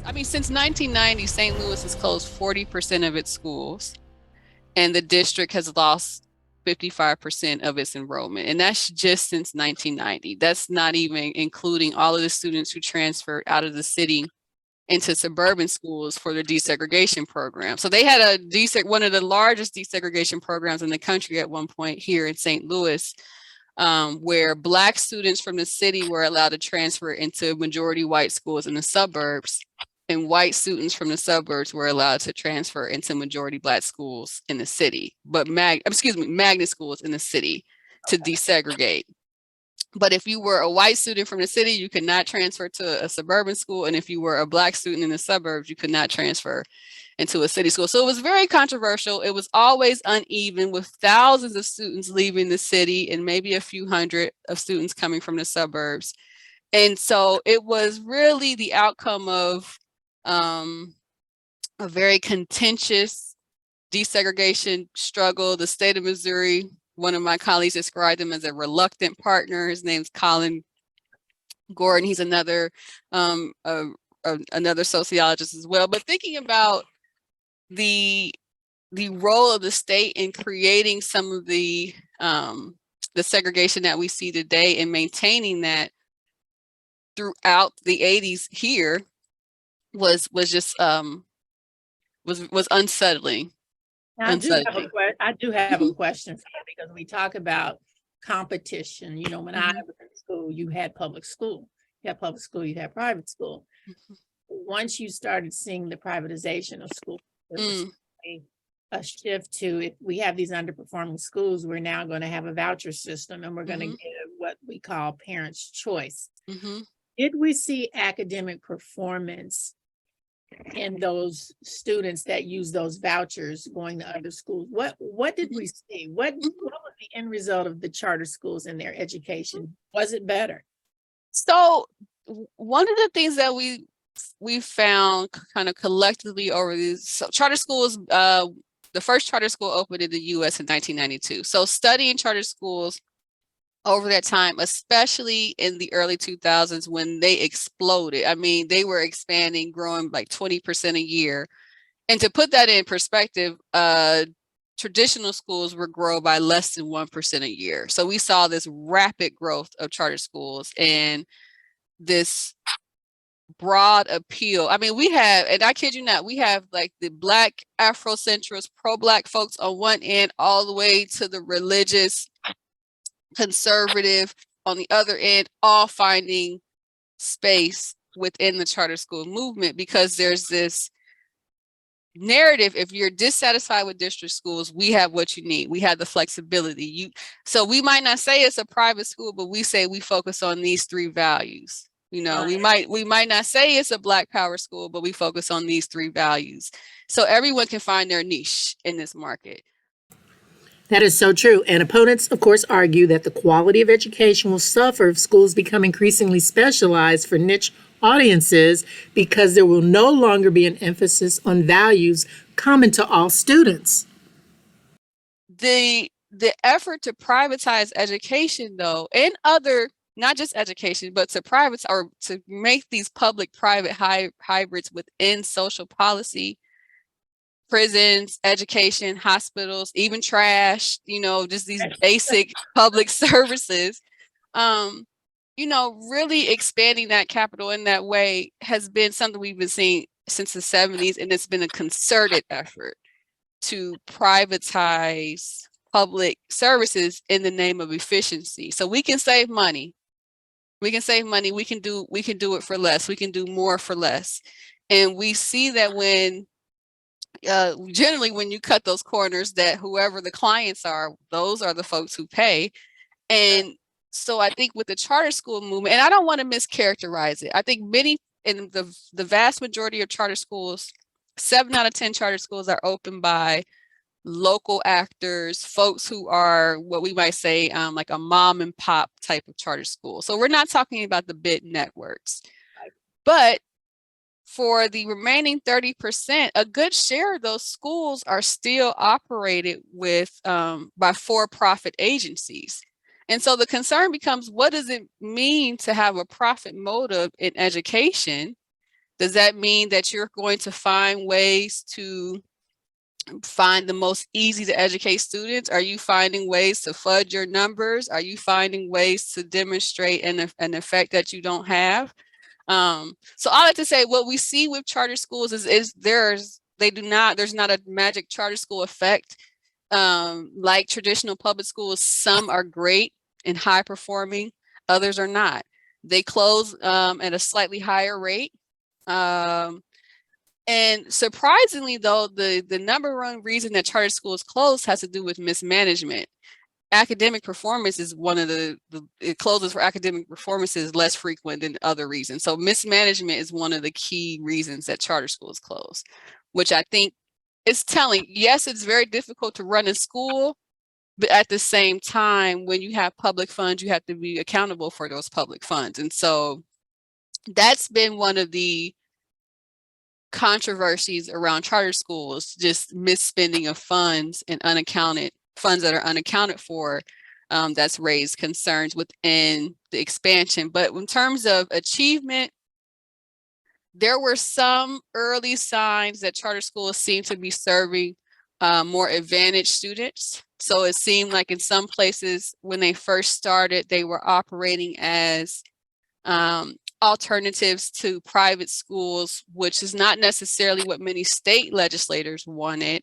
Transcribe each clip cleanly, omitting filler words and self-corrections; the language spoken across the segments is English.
I mean, since 1990, St. Louis has closed 40% of its schools, and the district has lost 55% of its enrollment. And that's just since 1990. That's not even including all of the students who transferred out of the city into suburban schools for their desegregation program. So they had one of the largest desegregation programs in the country at one point here in St. Louis, where Black students from the city were allowed to transfer into majority white schools in the suburbs, and white students from the suburbs were allowed to transfer into majority Black schools in the city, but magnet schools in the city to desegregate. But if you were a white student from the city, you could not transfer to a suburban school. And if you were a Black student in the suburbs, you could not transfer into a city school. So it was very controversial. It was always uneven, with thousands of students leaving the city and maybe a few hundred of students coming from the suburbs. And so it was really the outcome of a very contentious desegregation struggle. The state of Missouri, one of my colleagues described him as a reluctant partner. His name's Colin Gordon. He's another sociologist as well. But thinking about the role of the state in creating some of the segregation that we see today and maintaining that throughout the 80s here was just was unsettling. I do have a question for you, because we talk about competition. You know, when I was in school, you had public school. You had public school, you had private school. Once you started seeing the privatization of school, it was a shift to, if we have these underperforming schools, we're now going to have a voucher system, and we're going to give what we call parents' choice. Did we see academic performance in those students that use those vouchers going to other schools? What did we see? What was the end result of the charter schools in their education? Was it better? So one of the things that we found kind of collectively over these charter schools, the first charter school opened in the US in 1992. So studying charter schools over that time, especially in the early 2000s when they exploded. I mean, they were expanding, growing like 20% a year. And to put that in perspective, traditional schools would grow by less than 1% a year. So we saw this rapid growth of charter schools and this broad appeal. I mean, we have, and I kid you not, we have like the Black Afrocentrist, pro-Black folks on one end, all the way to the religious conservative on the other end, all finding space within the charter school movement, because there's this narrative: if you're dissatisfied with district schools, we have what you need. We have the flexibility. So we might not say it's a private school, but we say we focus on these three values. You know, we might not say it's a Black power school, but we focus on these three values. So everyone can find their niche in this market. That is so true. And opponents, of course, argue that the quality of education will suffer if schools become increasingly specialized for niche audiences, because there will no longer be an emphasis on values common to all students. The effort to privatize education, though, and other, not just education, but to private or to make these public-private hybrids within social policy, prisons, education, hospitals, even trash, you know, just these basic public services, you know, really expanding that capital in that way has been something we've been seeing since the 70s. And it's been a concerted effort to privatize public services in the name of efficiency. So we can save money. We can save money. We can do it for less. We can do more for less. And we see that when generally when you cut those corners, that whoever the clients are, those are the folks who pay. And so I think with the charter school movement, and I don't want to mischaracterize it, I think many, in the vast majority of charter schools, 7 out of 10 charter schools are opened by local actors, folks who are what we might say like a mom and pop type of charter school. So we're not talking about the big networks, but for the remaining 30%, a good share of those schools are still operated with by for-profit agencies. And so the concern becomes, what does it mean to have a profit motive in education Does that mean that you're going to find ways to find the most easy to educate students? Are you finding ways to fudge your numbers? Are you finding ways to demonstrate an effect that you don't have? So I like to say what we see with charter schools is there's not a magic charter school effect. Like traditional public schools, some are great and high performing, others are not. They close at a slightly higher rate. And surprisingly, though, the number one reason that charter schools close has to do with mismanagement. Academic performance is one of it closes for academic performance is less frequent than other reasons. So mismanagement is one of the key reasons that charter schools close, which I think is telling. Yes, it's very difficult to run a school, but at the same time, when you have public funds, you have to be accountable for those public funds. And so that's been one of the controversies around charter schools, just misspending of funds and funds that are unaccounted for. That's raised concerns within the expansion. But in terms of achievement, there were some early signs that charter schools seem to be serving more advantaged students. So it seemed like in some places when they first started, they were operating as alternatives to private schools, which is not necessarily what many state legislators wanted.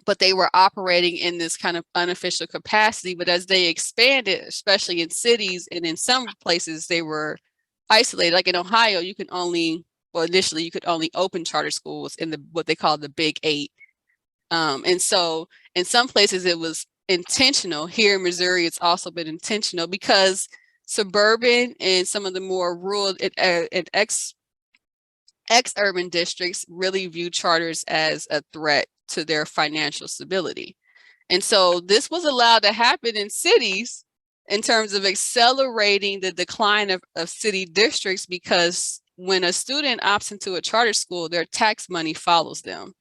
But they were operating in this kind of unofficial capacity. But as they expanded, especially in cities and in some places, they were isolated. Like in Ohio, initially you could only open charter schools in what they call the Big Eight. And so in some places it was intentional. Here in Missouri, it's also been intentional because suburban and some of the more rural and ex-urban districts really view charters as a threat to their financial stability. And so this was allowed to happen in cities in terms of accelerating the decline of city districts, because when a student opts into a charter school, their tax money follows them.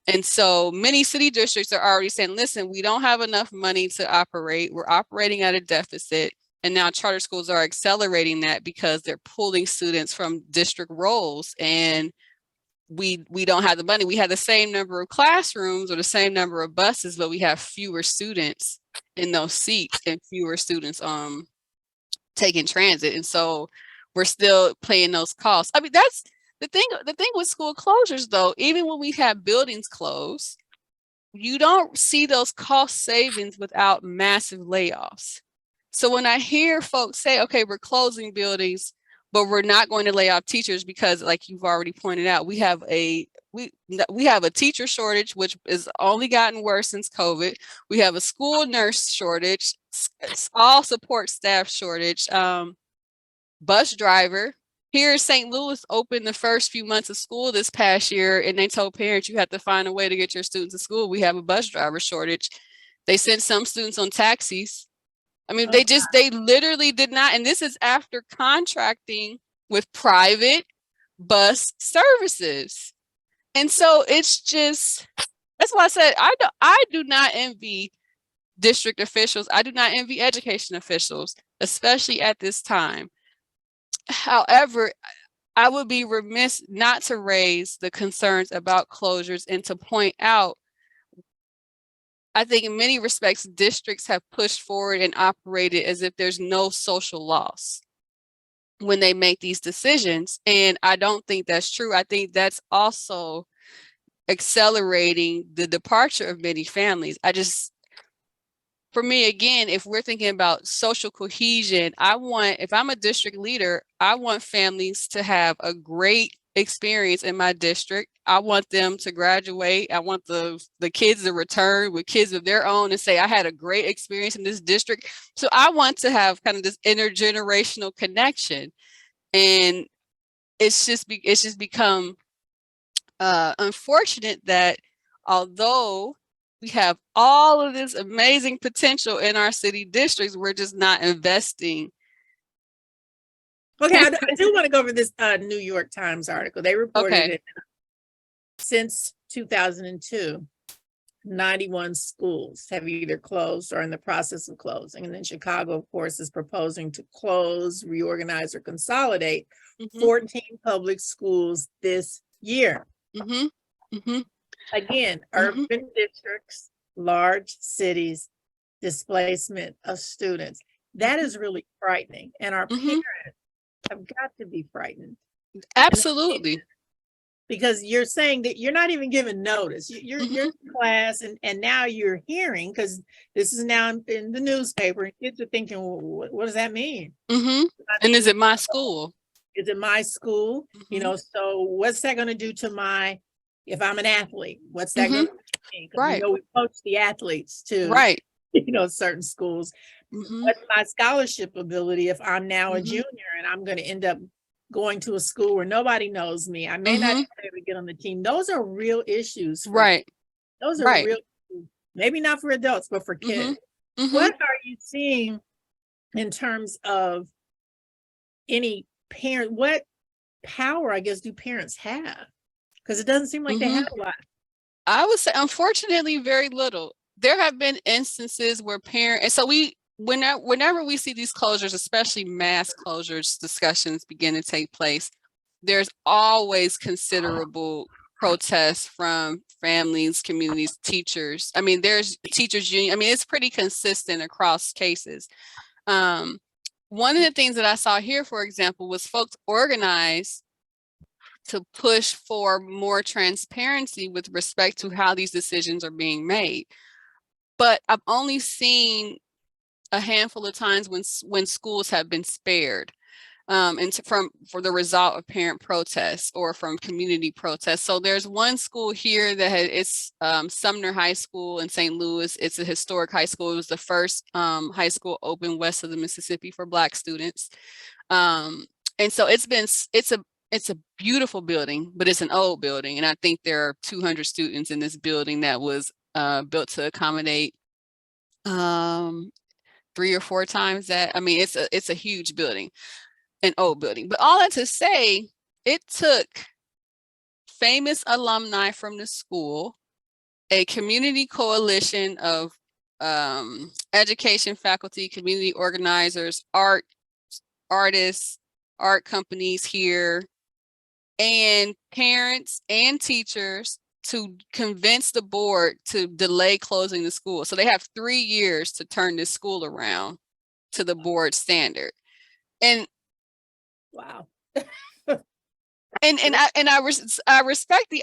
And so many city districts are already saying, listen, we don't have enough money to operate. We're operating at a deficit. And now charter schools are accelerating that because they're pulling students from district roles, and we don't have the money. We have the same number of classrooms or the same number of buses, but we have fewer students in those seats and fewer students taking transit. And so we're still paying those costs. I mean, that's the thing with school closures, though. Even when we have buildings closed, you don't see those cost savings without massive layoffs. So when I hear folks say, okay, we're closing buildings, but we're not going to lay off teachers because, like you've already pointed out, we have a teacher shortage, which has only gotten worse since COVID. We have a school nurse shortage, all support staff shortage, bus driver. Here in St. Louis opened the first few months of school this past year, and they told parents you have to find a way to get your students to school. We have a bus driver shortage. They sent some students on taxis. I mean, they literally did not. And this is after contracting with private bus services. And so it's just, that's why I said, I do not envy district officials. I do not envy education officials, especially at this time. However, I would be remiss not to raise the concerns about closures and to point out, I think in many respects, districts have pushed forward and operated as if there's no social loss when they make these decisions. And I don't think that's true. I think that's also accelerating the departure of many families. For me, again, if we're thinking about social cohesion, if I'm a district leader, I want families to have a great experience in my district. I want them to graduate. I want the kids to return with kids of their own and say, I had a great experience in this district. So I want to have kind of this intergenerational connection. And it's just become unfortunate that although we have all of this amazing potential in our city districts, we're just not investing. Okay, I do want to go over this New York Times article. They reported it since 2002. 91 schools have either closed or in the process of closing. And then Chicago, of course, is proposing to close, reorganize, or consolidate 14 public schools this year. Again, urban districts, large cities, displacement of students. That is really frightening. And our parents have got to be frightened. Absolutely. Because you're saying that you're not even giving notice. You're in class and now you're hearing, because this is now in the newspaper, and kids are thinking, well, what does that mean? And is it my school? Is it my school? You know, so what's that going to do to if I'm an athlete, what's that going to do to me? Right. You know, we coach the athletes too. Right. You know, certain schools. What's my scholarship ability if I'm now a junior and I'm going to end up going to a school where nobody knows me? I may not be able to get on the team. Those are real issues. Right. Those are real issues. Maybe not for adults, but for kids. What are you seeing in terms of any parent? What power, I guess, do parents have? Because it doesn't seem like they have a lot. I would say, unfortunately, very little. There have been instances where parents, and so whenever we see these closures, especially mass closures discussions begin to take place, there's always considerable protests from families, communities, teachers. I mean, there's teachers union. I mean, it's pretty consistent across cases. One of the things that I saw here, for example, was folks organized to push for more transparency with respect to how these decisions are being made. But I've only seen a handful of times when schools have been spared for the result of parent protests or from community protests. So there's one school here that it's Sumner High School in St. Louis. It's a historic high school. It was the first high school open west of the Mississippi for Black students. And so it's a beautiful building, but it's an old building. And I think there are 200 students in this building that was built to accommodate 3 or 4 times that. I mean, it's a huge building, an old building. But all that to say, it took famous alumni from the school, a community coalition of education faculty, community organizers, artists, art companies here, and parents and teachers to convince the board to delay closing the school. So they have 3 years to turn this school around to the board standard. And wow. I respect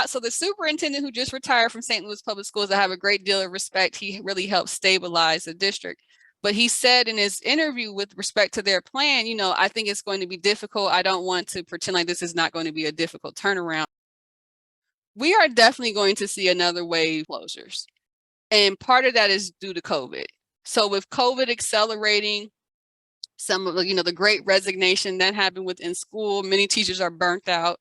so the superintendent who just retired from St. Louis Public Schools, I have a great deal of respect. He really helped stabilize the district. But he said in his interview with respect to their plan, you know, I think it's going to be difficult. I don't want to pretend like this is not going to be a difficult turnaround. We are definitely going to see another wave of closures. And part of that is due to COVID. So with COVID accelerating, some of the great resignation that happened within school, many teachers are burnt out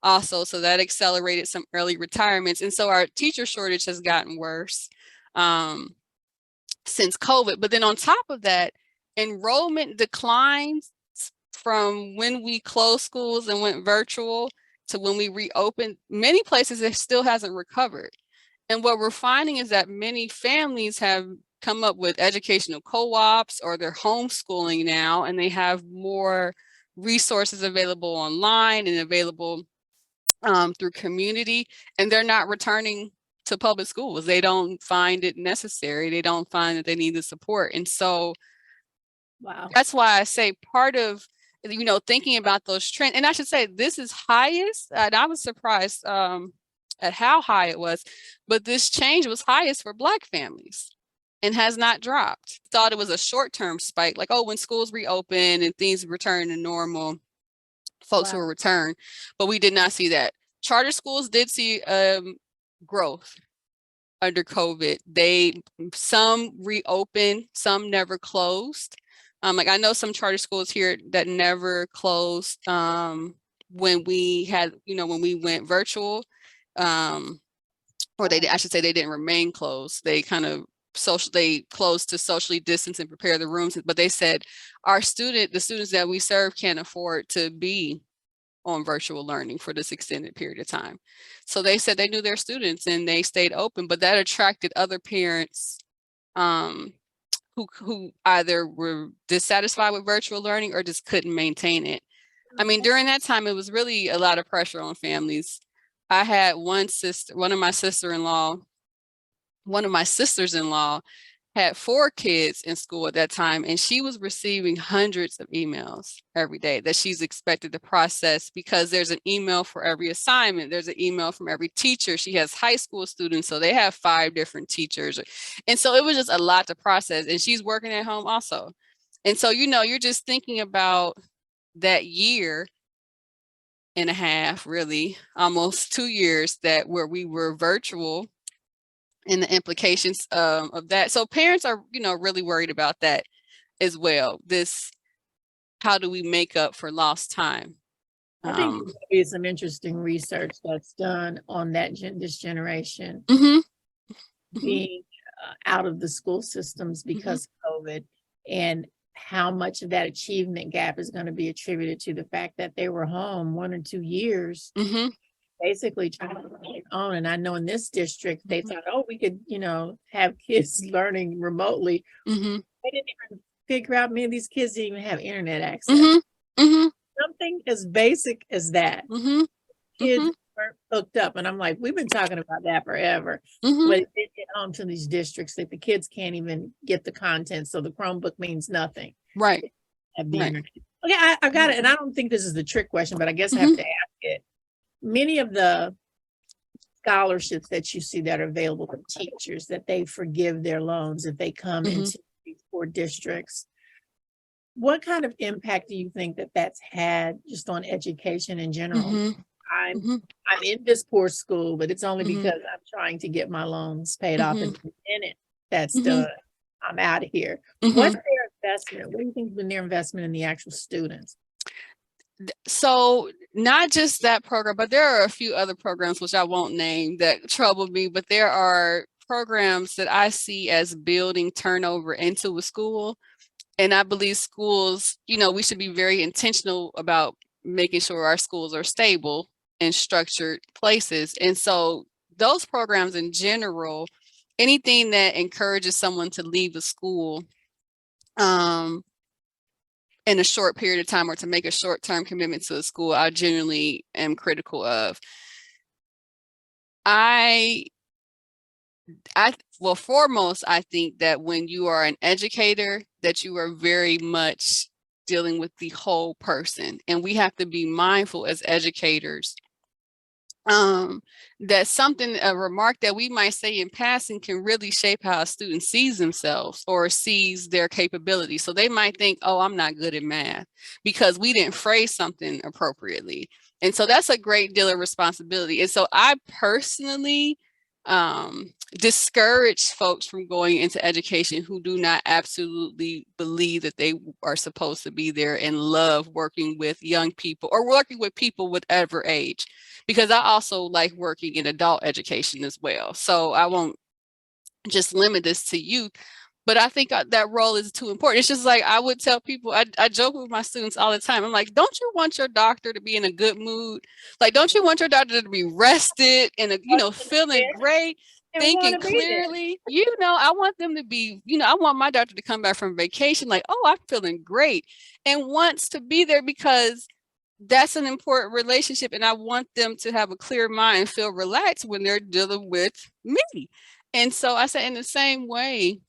also. So that accelerated some early retirements. And so our teacher shortage has gotten worse since COVID. But then on top of that, enrollment declines from when we closed schools and went virtual to when we reopened. Many places it still hasn't recovered. And what we're finding is that many families have come up with educational co-ops, or they're homeschooling now, and they have more resources available online and available through community, and they're not returning to public schools. They don't find it necessary. They don't find that they need the support. And so wow, that's why I say part of, thinking about those trends, and I should say this is highest, and I was surprised at how high it was, but this change was highest for Black families and has not dropped. Thought it was a short-term spike, like, oh, when schools reopen and things return to normal, folks will return, but we did not see that. Charter schools did see growth under COVID. Some reopened, some never closed. Like I know some charter schools here that never closed when we had, when we went virtual, or I should say they didn't remain closed. They kind of they closed to socially distance and prepare the rooms, but they said the students that we serve can't afford to be on virtual learning for this extended period of time. So they said they knew their students and they stayed open, but that attracted other parents who either were dissatisfied with virtual learning or just couldn't maintain it. I mean, during that time, it was really a lot of pressure on families. I had one of my sisters-in-law had 4 kids in school at that time, and she was receiving hundreds of emails every day that she's expected to process, because there's an email for every assignment. There's an email from every teacher. She has high school students, so they have 5 different teachers. And so it was just a lot to process, and she's working at home also. And so, you're just thinking about that year and a half, really, almost 2 years where we were virtual, and the implications of that. So parents are, really worried about that as well. How do we make up for lost time? I think there's gonna be some interesting research that's done on this generation being out of the school systems because of COVID, and how much of that achievement gap is going to be attributed to the fact that they were home 1 or 2 years. Basically trying to get on. And I know in this district, they thought, oh, we could, have kids learning remotely. They didn't even figure out many of these kids didn't even have internet access. Something as basic as that. Kids weren't hooked up. And I'm like, we've been talking about that forever. But it did get home to these districts that the kids can't even get the content. So the Chromebook means nothing. Right. At the internet. Okay, I got it. And I don't think this is the trick question, but I guess I have to ask it. Many of the scholarships that you see that are available for teachers, that they forgive their loans if they come into these 4 districts. What kind of impact do you think that that's had just on education in general? I'm in this poor school, but it's only because I'm trying to get my loans paid off, and the minute that's done, I'm out of here. What's their investment? What do you think has been their investment in the actual students? So not just that program, but there are a few other programs, which I won't name, that trouble me, but there are programs that I see as building turnover into a school. And I believe schools, we should be very intentional about making sure our schools are stable and structured places. And so those programs in general, anything that encourages someone to leave a school in a short period of time, or to make a short-term commitment to a school, I genuinely am critical of. Well, foremost, I think that when you are an educator, that you are very much dealing with the whole person. And we have to be mindful as educators that a remark that we might say in passing can really shape how a student sees themselves or sees their capability. So they might think, oh, I'm not good at math because we didn't phrase something appropriately. And so that's a great deal of responsibility. And so I personally discourage folks from going into education who do not absolutely believe that they are supposed to be there and love working with young people or working with people whatever age, because I also like working in adult education as well. So I won't just limit this to youth, but I think that role is too important. It's just like I would tell people, I joke with my students all the time. I'm like, don't you want your doctor to be in a good mood? Like, don't you want your doctor to be rested and, feeling great, thinking clearly? I want them to be, I want my doctor to come back from vacation like, oh, I'm feeling great, and wants to be there, because that's an important relationship. And I want them to have a clear mind and feel relaxed when they're dealing with me. And so I said, in the same way,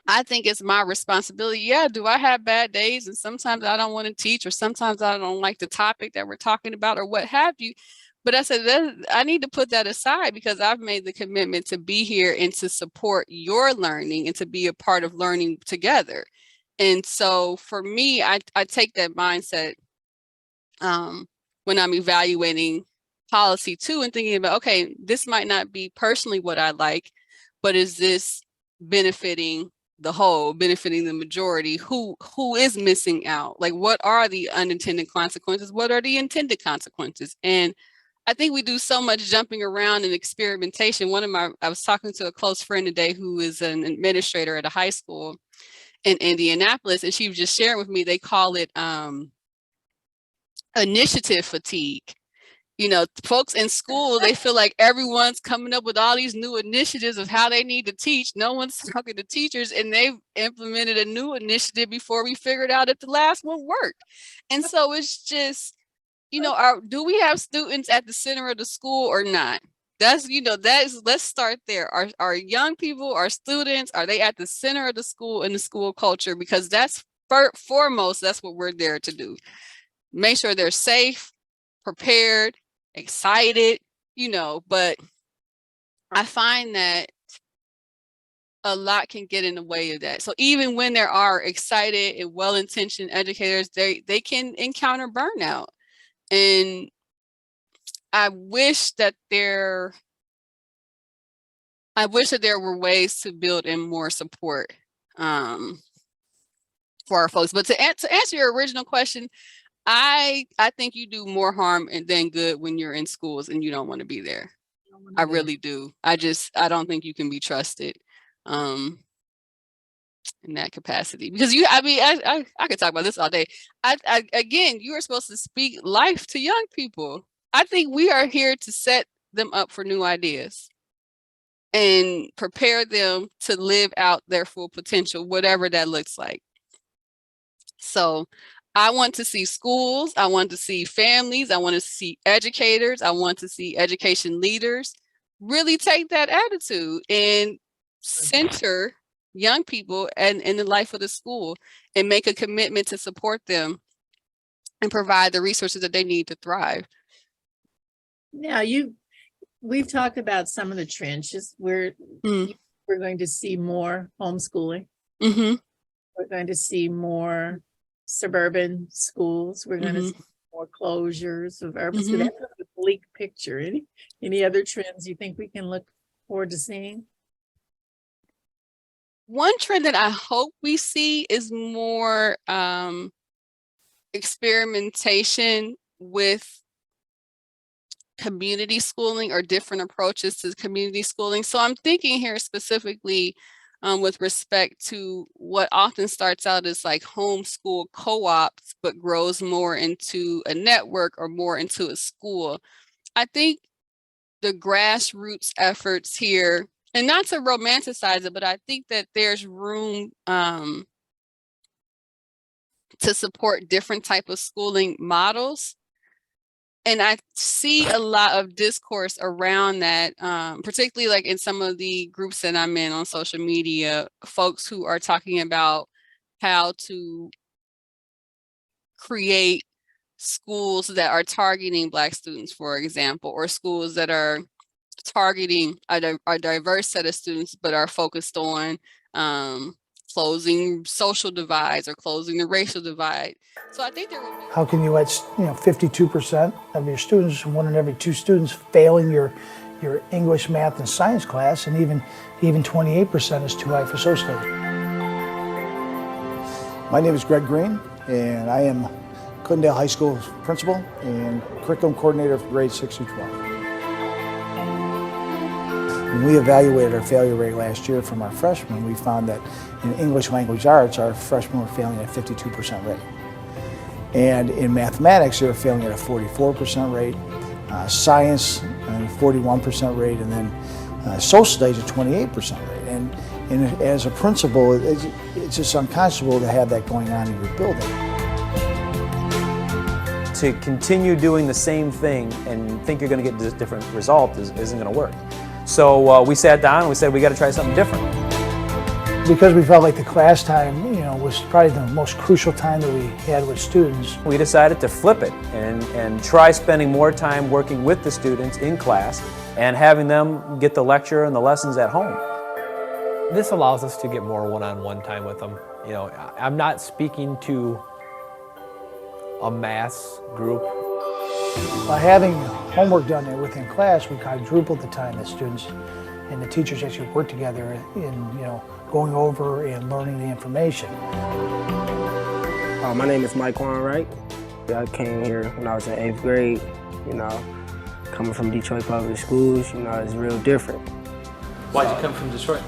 I think it's my responsibility. Yeah, do I have bad days? And sometimes I don't want to teach, or sometimes I don't like the topic that we're talking about, or what have you. But I said, I need to put that aside, because I've made the commitment to be here and to support your learning and to be a part of learning together. And so for me, I take that mindset when I'm evaluating policy too, and thinking about, okay, this might not be personally what I like, but is this benefiting the whole, benefiting the majority? Who is missing out? Like, what are the unintended consequences? What are the intended consequences? And I think we do so much jumping around and experimentation. I was talking to a close friend today who is an administrator at a high school in Indianapolis, and she was just sharing with me, they call it initiative fatigue. You know, folks in school, they feel like everyone's coming up with all these new initiatives of how they need to teach. No one's talking to teachers, and they've implemented a new initiative before we figured out if the last one worked. And so it's just, you know, do we have students at the center of the school or not? That's, you know, let's start there. Our young people, our students, are they at the center of the school and the school culture? Because that's foremost, that's what we're there to do. Make sure they're safe, prepared, excited, you know, but I find that a lot can get in the way of that. So even when there are excited and well-intentioned educators, they can encounter burnout. And I wish that there were ways to build in more support for our folks. But to answer your original question, I think you do more harm than good when you're in schools and you don't want to be there. I really do. I don't think you can be trusted in that capacity, because I could talk about this all day. Again, you are supposed to speak life to young people. I think we are here to set them up for new ideas and prepare them to live out their full potential, whatever that looks like. So I want to see schools, I want to see families, I want to see educators, I want to see education leaders really take that attitude and center young people and in the life of the school and make a commitment to support them and provide the resources that they need to thrive. Now, we've talked about some of the trends where we're going to see more homeschooling. Mm-hmm. We're going to see more suburban schools. We're going to see more closures of urban schools. That's a bleak picture. Any other trends you think we can look forward to seeing? One trend that I hope we see is more experimentation with community schooling or different approaches to community schooling. So I'm thinking here specifically with respect to what often starts out as like homeschool co-ops, but grows more into a network or more into a school. I think the grassroots efforts here, and not to romanticize it, but I think that there's room to support different type of schooling models. And I see a lot of discourse around that, particularly like in some of the groups that I'm in on social media, folks who are talking about how to create schools that are targeting Black students, for example, or schools that are targeting a diverse set of students, but are focused on closing social divides or closing the racial divide. So I think there will be. How can you let 52% of your students, 1 in every 2 students, failing your English, math, and science class, and even 28% is too high for social studies. My name is Greg Green, and I am Clintondale High School's principal and curriculum coordinator for grades 6 through 12. When we evaluated our failure rate last year from our freshmen, we found that in English language arts, our freshmen were failing at a 52% rate. And in mathematics, they were failing at a 44% rate, science, a 41% rate, and then social studies, a 28% rate. And as a principal, it's just unconscionable to have that going on in your building. To continue doing the same thing and think you're going to get a different result isn't going to work. So we sat down and we said we got to try something different. Because we felt like the class time, was probably the most crucial time that we had with students. We decided to flip it and try spending more time working with the students in class and having them get the lecture and the lessons at home. This allows us to get more one-on-one time with them. I'm not speaking to a mass group. By having homework done within class, we quadrupled the time that students and the teachers actually work together in, going over and learning the information. My name is Mike Wright. I came here when I was in 8th grade. Coming from Detroit Public Schools, it's real different. Why'd you come from Detroit?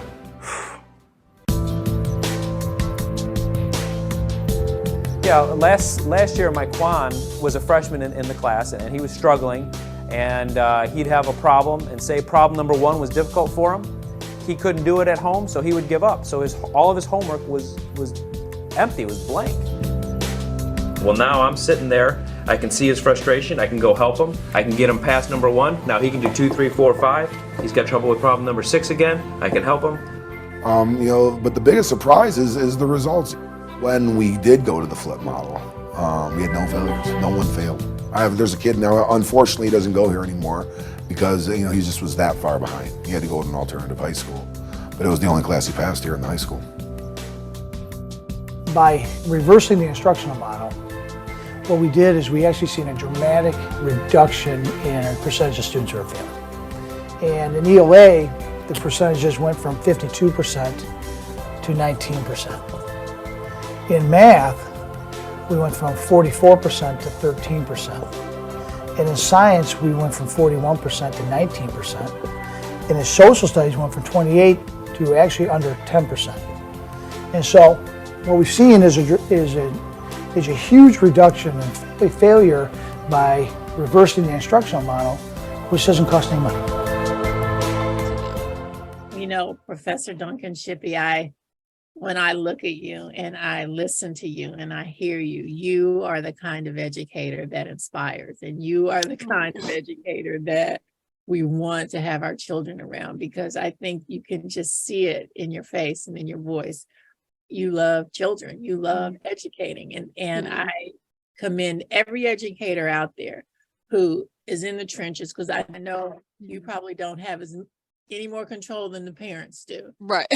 Yeah, last year my Quan was a freshman in the class, and he was struggling, and he'd have a problem, and say problem number 1 was difficult for him. He couldn't do it at home, so he would give up. So all of his homework was empty, was blank. Well, now I'm sitting there, I can see his frustration, I can go help him, I can get him past number 1, now he can do 2, 3, 4, 5. He's got trouble with problem number 6 again, I can help him. But the biggest surprise is the results. When we did go to the flip model, we had no failures, no one failed. There's a kid now, unfortunately he doesn't go here anymore because he just was that far behind. He had to go to an alternative high school, but it was the only class he passed here in the high school. By Reversing the instructional model, what we did is we actually seen a dramatic reduction in percentage of students who are failing. And in ELA, the percentages went from 52% to 19%. In math, we went from 44% to 13%. And in science, we went from 41% to 19%. And in social studies, we went from 28 to actually under 10%. And so what we've seen is a huge reduction in failure by reversing the instructional model, which doesn't cost any money. Professor Duncan Shippey, when I look at you and I listen to you and I hear you, you are the kind of educator that inspires, and you are the kind of educator that we want to have our children around, because I think you can just see it in your face and in your voice. You love children, you love educating, and I commend every educator out there who is in the trenches, because I know you probably don't have any more control than the parents do. Right.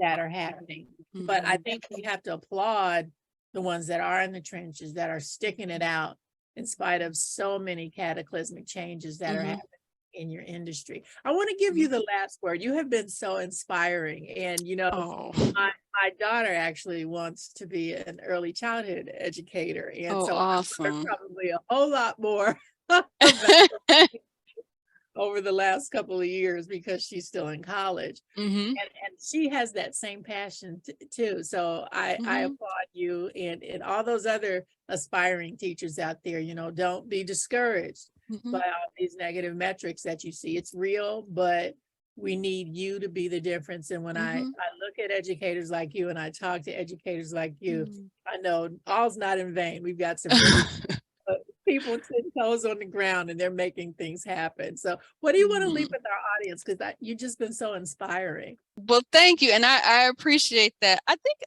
That are happening. But I think we have to applaud the ones that are in the trenches, that are sticking it out in spite of so many cataclysmic changes that are happening in your industry. I want to give you the last word. You have been so inspiring. And, my daughter actually wants to be an early childhood educator. And so awesome. I'm probably a whole lot more over the last couple of years, because she's still in college. And she has that same passion too. So I applaud you and all those other aspiring teachers out there. Don't be discouraged by all these negative metrics that you see. It's real, but we need you to be the difference. And when I look at educators like you and I talk to educators like you, I know all's not in vain. We've got some people 10 toes on the ground, and they're making things happen. So what do you want to leave with our audience? Because you've just been so inspiring. Well, thank you. And I appreciate that. I think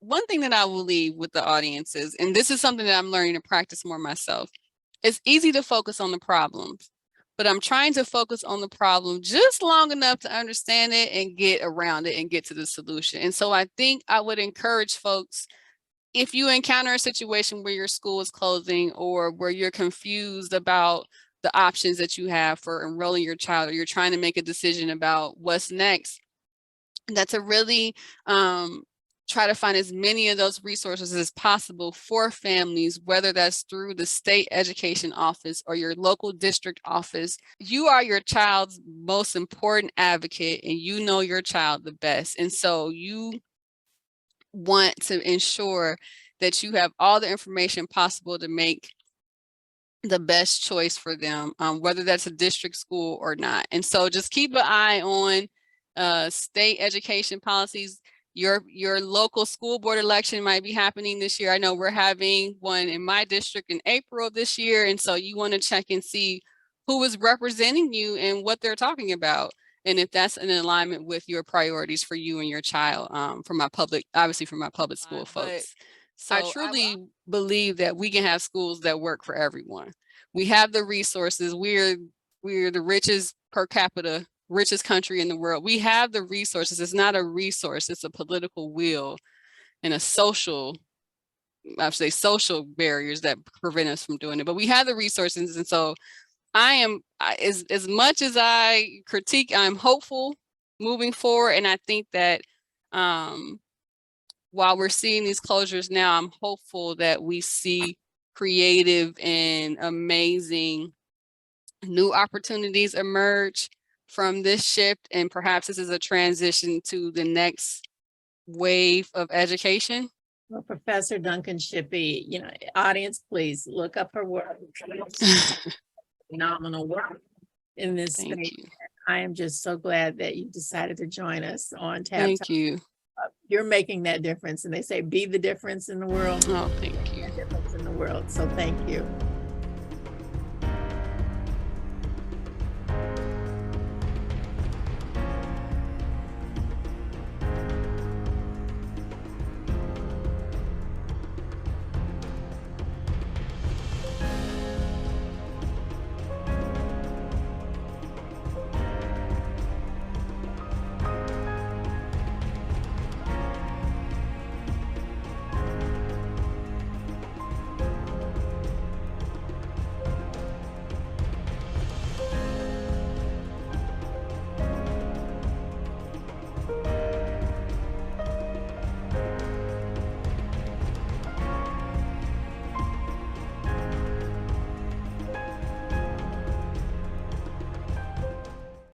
one thing that I will leave with the audience is, and this is something that I'm learning to practice more myself, it's easy to focus on the problems, but I'm trying to focus on the problem just long enough to understand it and get around it and get to the solution. And so I think I would encourage folks, if you encounter a situation where your school is closing or where you're confused about the options that you have for enrolling your child, or you're trying to make a decision about what's next, that's a really try to find as many of those resources as possible for families, whether that's through the state education office or your local district office. You are your child's most important advocate, and you know your child the best. And so you want to ensure that you have all the information possible to make the best choice for them, whether that's a district school or not. And so just keep an eye on state education policies. Your local school board election might be happening this year. I know we're having one in my district in April of this year. And so you want to check and see who is representing you and what they're talking about, and if that's in alignment with your priorities for you and your child, for my public school folks. So I truly believe that we can have schools that work for everyone. We have the resources. We're the richest per capita, richest country in the world. We have the resources. It's not a resource, it's a political will and social barriers that prevent us from doing it. But we have the resources. And so as much as I critique, I'm hopeful moving forward. And I think that while we're seeing these closures now, I'm hopeful that we see creative and amazing new opportunities emerge from this shift. And perhaps this is a transition to the next wave of education. Well, Professor Duncan Shippey, you know, audience, please look up her work. Phenomenal work in this Thank space. you. I am just so glad that you decided to join us on Tab Thank Talk. you. You're making that difference, and they say be the difference in the world. Oh, thank you. Difference in the world. So thank you.